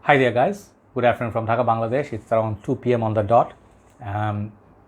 Hi there guys, good afternoon from Dhaka, Bangladesh. It's around 2 p.m. on the dot.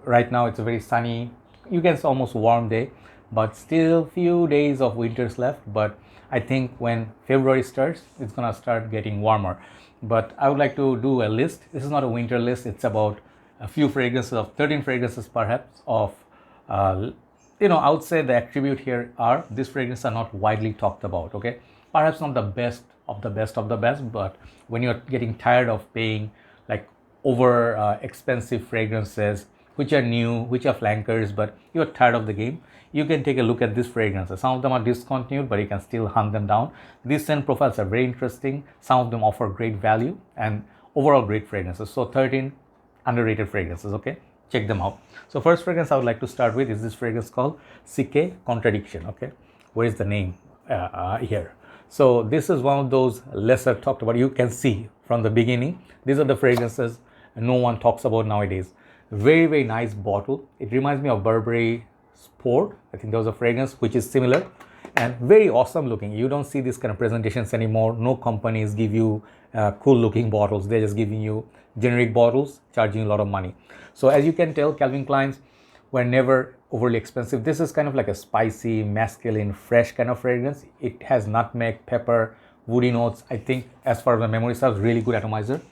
Right now it's a very sunny, you can say almost warm day, but still few days of winters left. But I think when February starts, it's gonna start getting warmer. But I would like to do a list. This is not a winter list, it's about a few fragrances of 13 fragrances perhaps of I would say the attribute here are these fragrances are not widely talked about. Okay, perhaps not the best of the best of the best, but when you're getting tired of paying like over expensive fragrances which are new, which are flankers, but you're tired of the game, you can take a look at these fragrances. Some of them are discontinued, but you can still hunt them down. These scent profiles are very interesting. Some of them offer great value and overall great fragrances. So 13 underrated fragrances. Okay, check them out. So first fragrance I would like to start with is this fragrance called CK Contradiction. Okay, where is the name here? So this is one of those lesser talked about. You can see from the beginning, these are the fragrances no one talks about nowadays. Very, very nice bottle. It reminds me of Burberry Sport. I think there was a fragrance which is similar and very awesome looking. You don't see this kind of presentations anymore. No companies give you cool looking bottles. They're just giving you generic bottles, charging a lot of money. So as you can tell, Calvin Klein's were never overly expensive. This is kind of like a spicy, masculine, fresh kind of fragrance. It has nutmeg, pepper, woody notes. I think as far as my memory serves, really good atomizer.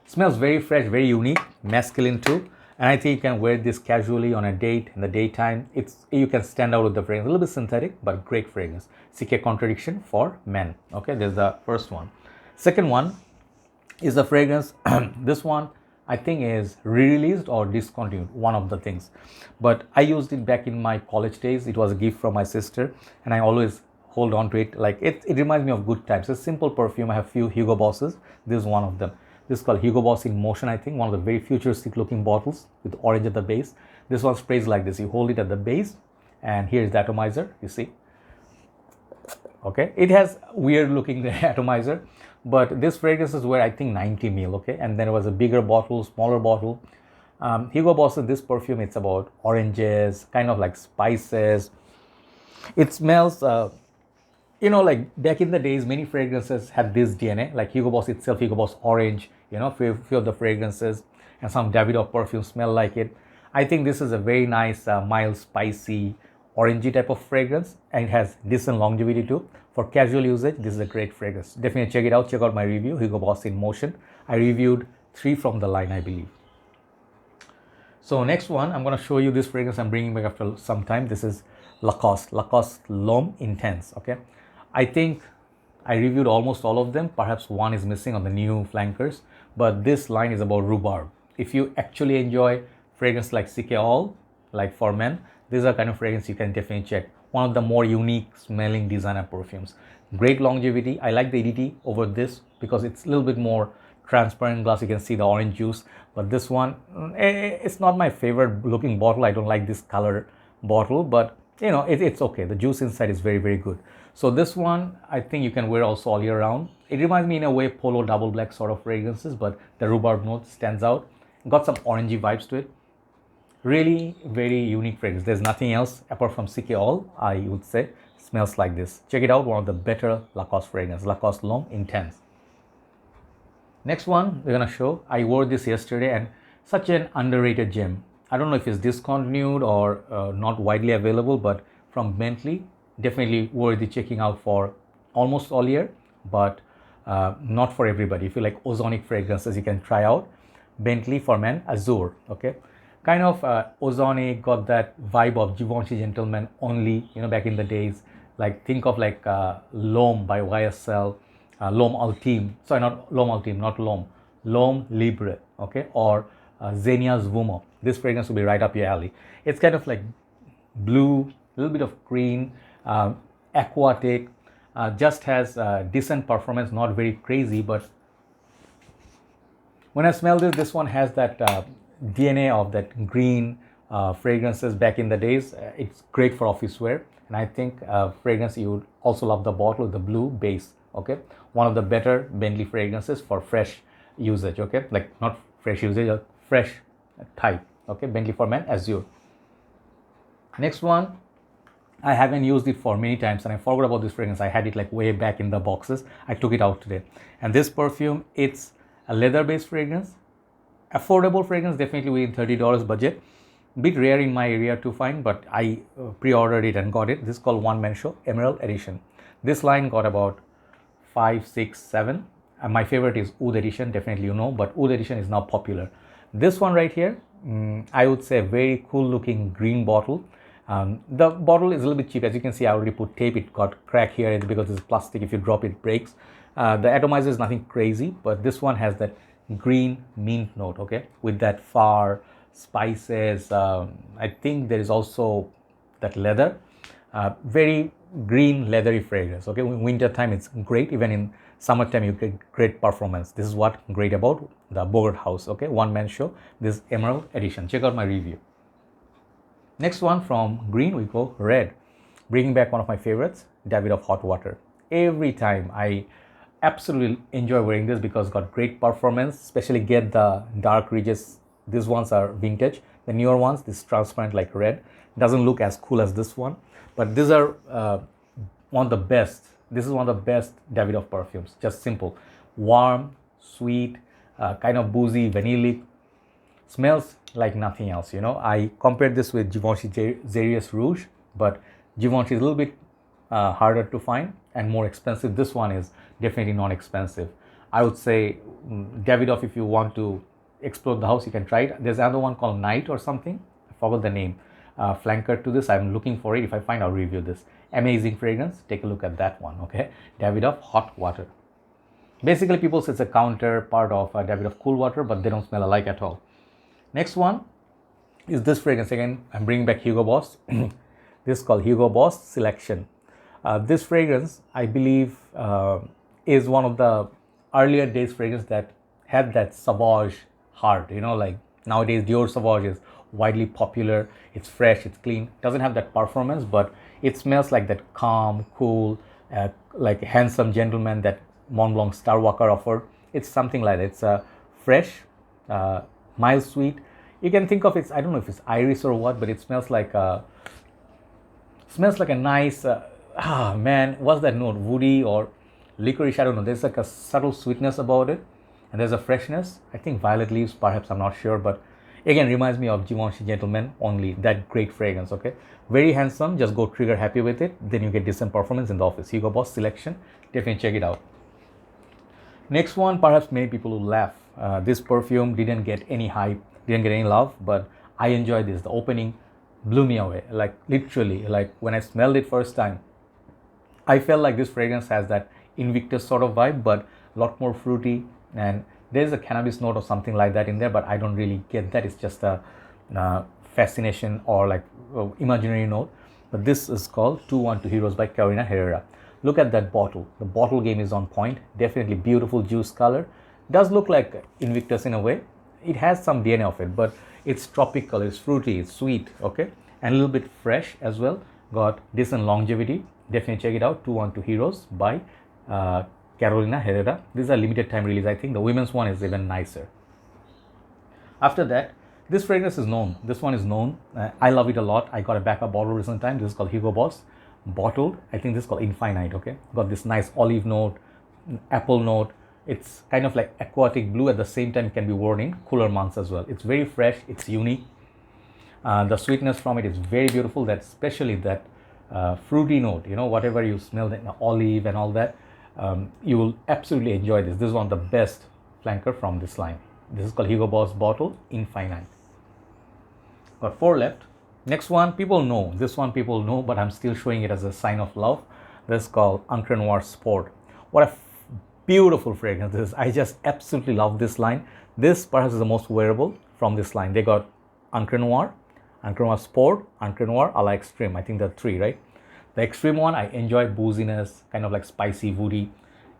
Smells very fresh, very unique, masculine too. And I think you can wear this casually on a date in the daytime. You can stand out with the fragrance. A little bit synthetic, but great fragrance. CK Contradiction for men. Okay, there's the first one. Second one is the fragrance. This one I think is re-released or discontinued, one of the things. But I used it back in my college days. It was a gift from my sister and I always hold on to it. Like it reminds me of good times. It's a simple perfume. I have few Hugo Bosses. This is one of them. This is called Hugo Boss in Motion, I think. One of the very futuristic looking bottles with orange at the base. This one sprays like this. You hold it at the base and here's the atomizer, you see. Okay, it has weird looking atomizer, but this fragrances were I think 90 ml. Okay, and then there was a bigger bottle, smaller bottle. Hugo Boss, this perfume, it's about oranges, kind of like spices. It smells like back in the days many fragrances had this DNA, like Hugo Boss itself, Hugo Boss orange, few of the fragrances, and some Davidoff perfumes smell like it. I think this is a very nice mild, spicy, orangey type of fragrance, and it has decent longevity too. For casual usage, this is a great fragrance. Definitely check it out. Check out my review, Hugo Boss in Motion. I reviewed 3 from the line, I believe. So next one, I'm going to show you this fragrance I'm bringing back after some time. This is Lacoste L'Homme Intense. Okay, I think I reviewed almost all of them. Perhaps one is missing on the new flankers, but this line is about rhubarb. If you actually enjoy fragrance like CK All, like for men, these are kind of fragrance you can definitely check. One of the more unique smelling designer perfumes. Great longevity. I like the EDT over this because it's a little bit more transparent glass. You can see the orange juice, but this one, it's not my favorite looking bottle. I don't like this color bottle, but it's okay. The juice inside is very, very good. So this one, I think you can wear also all year round. It reminds me in a way Polo Double Black sort of fragrances, but the rhubarb note stands out. Got some orangey vibes to it. Really very unique fragrance. There's nothing else apart from CK All, I would say, smells like this. Check it out, one of the better Lacoste fragrance, Lacoste L'Homme Intense. Next one we're gonna show, I wore this yesterday and such an underrated gem. I don't know if it's discontinued or not widely available, but from Bentley, definitely worthy checking out for almost all year, but not for everybody. If you like ozonic fragrances, you can try out Bentley For Men Azure. Okay, kind of ozonic, got that vibe of Givenchy Gentleman only, back in the days. Like think of like L'Homme by YSL, L'Homme Ultime, sorry, not L'Homme Ultime, not L'Homme, L'Homme Libre, okay, or Xenia's Vumo. This fragrance will be right up your alley. It's kind of like blue, a little bit of green, aquatic, just has decent performance, not very crazy, but when I smell this one has that DNA of that green fragrances back in the days. It's great for office wear, and I think fragrance you would also love the bottle with the blue base. Okay, one of the better Bentley fragrances for fresh usage. Okay, like not fresh usage, a fresh type. Okay, Bentley For Men Azure. Next one I haven't used it for many times and I forgot about this fragrance. I had it like way back in the boxes. I took it out today. And this perfume, it's a leather-based fragrance. Affordable fragrance, definitely within $30 budget. Bit rare in my area to find, but I pre-ordered it and got it. This is called One Man Show Emerald Edition. This line got about 5, 6, 7. And my favorite is Oud Edition, definitely you know, but Oud Edition is now popular. This one right here, I would say a very cool looking green bottle. The bottle is a little bit cheap. As you can see, I already put tape. It got crack here because it's plastic. If you drop it, it breaks. The atomizer is nothing crazy, but this one has that green mint note, okay, with that far spices. I think there is also that leather. Very green leathery fragrance, okay. In winter time it's great. Even in summertime you get great performance. This is what great about the Bogart house, okay. One Man Show, this Emerald Edition. Check out my review. Next one, from green we go red, bringing back one of my favorites, Davidoff Hot Water. Every time I absolutely enjoy wearing this because it's got great performance, especially get the dark ridges. These ones are vintage. The newer ones, this transparent like red, doesn't look as cool as this one, but these are one of the best. This is one of the best Davidoff perfumes. Just simple, warm, sweet, kind of boozy, vanillic, smells like nothing else, you know. I compared this with Givenchy Xerius Rouge, but Givenchy is a little bit harder to find and more expensive. This one is definitely not expensive. I would say Davidoff, if you want to explore the house, you can try it. There's another one called Night or something, I forgot the name, flanker to this. I'm looking for it. If I find, I'll review this. Amazing fragrance. Take a look at that one, okay. Davidoff Hot Water. Basically people say it's a counterpart of Davidoff Cool Water, but they don't smell alike at all. Next one is this fragrance. Again, I'm bringing back Hugo Boss. This is called Hugo Boss Selection. This fragrance, I believe, is one of the earlier days fragrance that had that Sauvage heart. You know, like nowadays Dior Sauvage is widely popular. It's fresh, it's clean. Doesn't have that performance, but it smells like that calm, cool, like handsome gentleman that Mont Blanc Star Walker offered. It's something like that. It's fresh, mild sweet. You can think of it, I don't know if it's iris or what, but it smells like a nice, man, what's that note? Woody or licorice, I don't know. There's like a subtle sweetness about it, and there's a freshness. I think violet leaves, perhaps, I'm not sure, but again, reminds me of Givenchy Gentleman, only that great fragrance, okay. Very handsome, just go trigger happy with it, then you get decent performance in the office. Hugo Boss Selection, definitely check it out. Next one, perhaps many people will laugh. This perfume didn't get any hype, didn't get any love, but I enjoy this. The opening blew me away, like literally, like when I smelled it first time, I felt like this fragrance has that Invictus sort of vibe, but a lot more fruity, and there's a cannabis note or something like that in there, but I don't really get that. It's just a fascination or like imaginary note. But this is called 212 Heroes by Carolina Herrera. Look at that bottle. The bottle game is on point. Definitely beautiful juice color. Does look like Invictus in a way. It has some DNA of it, but it's tropical, it's fruity, it's sweet, okay, and a little bit fresh as well. Got decent longevity. Definitely check it out. 212 Heroes by Carolina Herrera. This is a limited time release. I think the women's one is even nicer. After that, this fragrance is known. This one is known. I love it a lot. I got a backup bottle recent time. This is called Hugo Boss Bottled. I think this is called Infinite, okay. Got this nice olive note, apple note. It's kind of like aquatic blue. At the same time, it can be worn in cooler months as well. It's very fresh. It's unique. The sweetness from it is very beautiful. That especially that fruity note, you know, whatever you smell, the olive and all that, you will absolutely enjoy this. This is one of the best flanker from this line. This is called Hugo Boss Bottle Infinite. Got 4 left. Next one, people know. This one people know, but I'm still showing it as a sign of love. This is called Encre Noir Sport. What a beautiful fragrance this is. I just absolutely love this line. This perhaps is the most wearable from this line. They got Encre Noir Sport, Encre Noir, a la Extreme. I think there are 3, right? The Extreme one, I enjoy booziness, kind of like spicy, woody.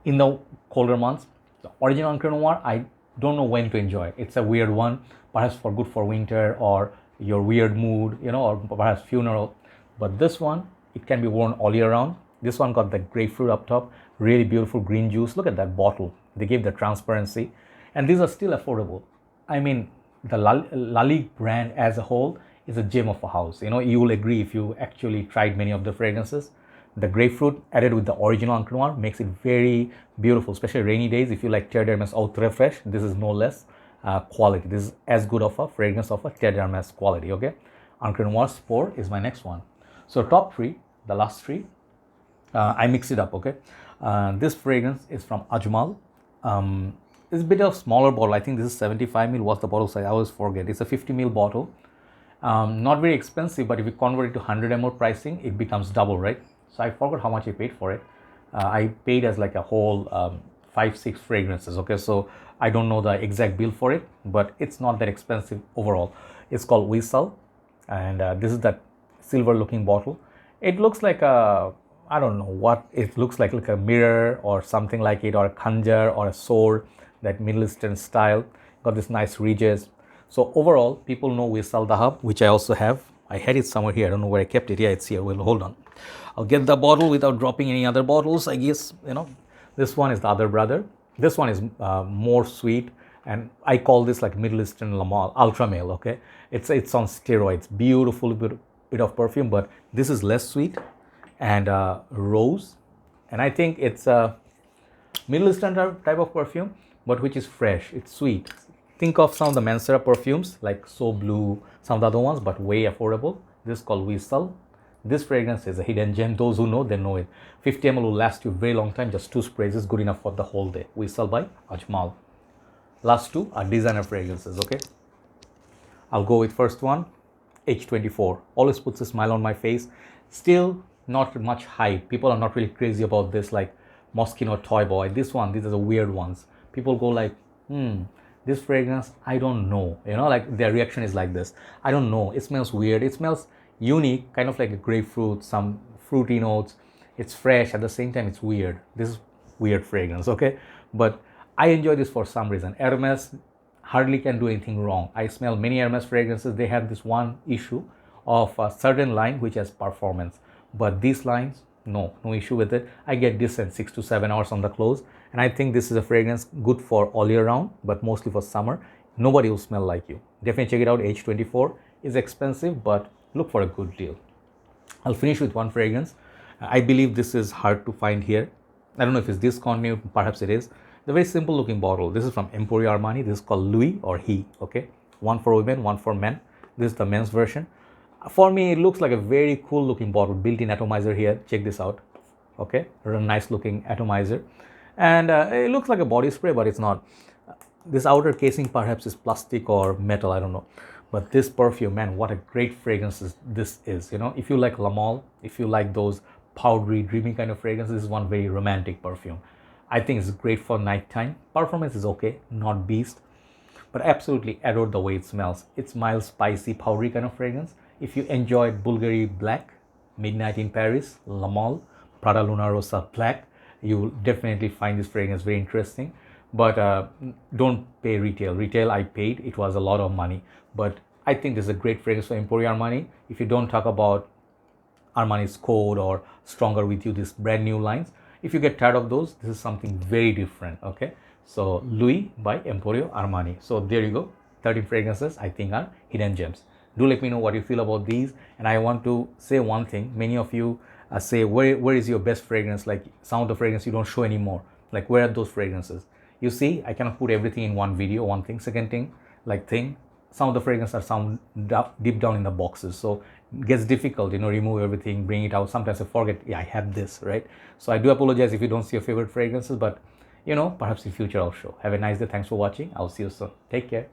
In the colder months, the original Encre Noir, I don't know when to enjoy. It's a weird one, perhaps for good for winter or your weird mood, you know, or perhaps funeral. But this one, it can be worn all year round. This one got the grapefruit up top, really beautiful green juice. Look at that bottle. They gave the transparency, and these are still affordable. I mean, the Lalique brand as a whole is a gem of a house. You know, you will agree if you actually tried many of the fragrances. The grapefruit added with the original Encre Noir makes it very beautiful, especially rainy days. If you like Terre d'Hermes Ultra Fresh, this is no less quality. This is as good of a fragrance of a Terre d'Hermes quality, okay? Encre Noir Spore is my next one. So top three, the last three, I mix it up, okay? This fragrance is from Ajmal. It's a bit of smaller bottle. I think this is 75 ml. What's the bottle size? I always forget. It's a 50 ml bottle. Not very expensive, but if you convert it to 100 ml pricing, it becomes double, right? So I forgot how much I paid for it. I paid as like a whole 5-6 fragrances, okay? So I don't know the exact bill for it, but it's not that expensive overall. It's called Whistle, and this is that silver looking bottle. It looks like a, I don't know what it looks like a mirror or something like it, or a khanjar or a sword, that Middle Eastern style. Got this nice ridges. So overall, people know Whistle the Hub, which I also have. I had it somewhere here. I don't know where I kept it. Yeah, it's here. Well, hold on. I'll get the bottle without dropping any other bottles, I guess. You know, this one is the other brother. This one is more sweet, and I call this like Middle Eastern Lamal, Ultra Male, okay? It's on steroids. Beautiful bit of perfume, but this is less sweet and rose. And I think it's a Middle Eastern type of perfume, but which is fresh. It's sweet. Think of some of the Mansera perfumes like So Blue, some of the other ones, but way affordable. This is called Whistle. This fragrance is a hidden gem. Those who know, they know it. 50 ml will last you a very long time. Just 2 sprays is good enough for the whole day. Whistle by Ajmal. Last 2 are designer fragrances, okay? I'll go with first one, H24. Always puts a smile on my face. Still not much hype. People are not really crazy about this like Moschino Toy Boy. This one, these are the weird ones. People go like, this fragrance, I don't know. You know, like their reaction is like this. I don't know. It smells weird. It smells unique, kind of like a grapefruit, some fruity notes. It's fresh, at the same time it's weird. This is weird fragrance, okay? But I enjoy this for some reason. Hermes hardly can do anything wrong. I smell many Hermes fragrances. They have this one issue of a certain line which has performance, but these lines, no issue with it. I get decent 6 to 7 hours on the clothes, and I think this is a fragrance good for all year round, but mostly for summer. Nobody will smell like you. Definitely check it out. H24 is expensive, but look for a good deal. I'll finish with one fragrance. I believe this is hard to find here. I don't know if it's discontinued, perhaps it is. The very simple looking bottle. This is from Emporio Armani. This is called Lui or He, okay? One for women, one for men. This is the men's version. For me, it looks like a very cool looking bottle. Built-in atomizer here. Check this out, okay? A nice looking atomizer. And it looks like a body spray, but it's not. This outer casing perhaps is plastic or metal, I don't know. But this perfume, man, what a great fragrance this is. You know, if you like Lamal, if you like those powdery, dreamy kind of fragrances, this is one very romantic perfume. I think it's great for nighttime. Performance is okay, not beast, but absolutely adore the way it smells. It's mild, spicy, powdery kind of fragrance. If you enjoyed Bulgari Black, Midnight in Paris, Lamal, Prada Luna Rosa Black, you will definitely find this fragrance very interesting. But don't pay retail. Retail I paid, it was a lot of money. But I think this is a great fragrance for Emporio Armani. If you don't talk about Armani's Code or Stronger With You, these brand new lines, if you get tired of those, this is something very different, okay? So Lui by Emporio Armani. So there you go. 13 fragrances I think are hidden gems. Do let me know what you feel about these. And I want to say one thing. Many of you say, where is your best fragrance? Like some of the fragrance you don't show anymore. Like where are those fragrances? You see, I cannot put everything in one video, one thing. Second thing, some of the fragrances are sound deep down in the boxes. So it gets difficult, you know, remove everything, bring it out. Sometimes I forget, yeah, I have this, right? So I do apologize if you don't see your favorite fragrances, but you know, perhaps in future I'll show. Have a nice day. Thanks for watching. I'll see you soon. Take care.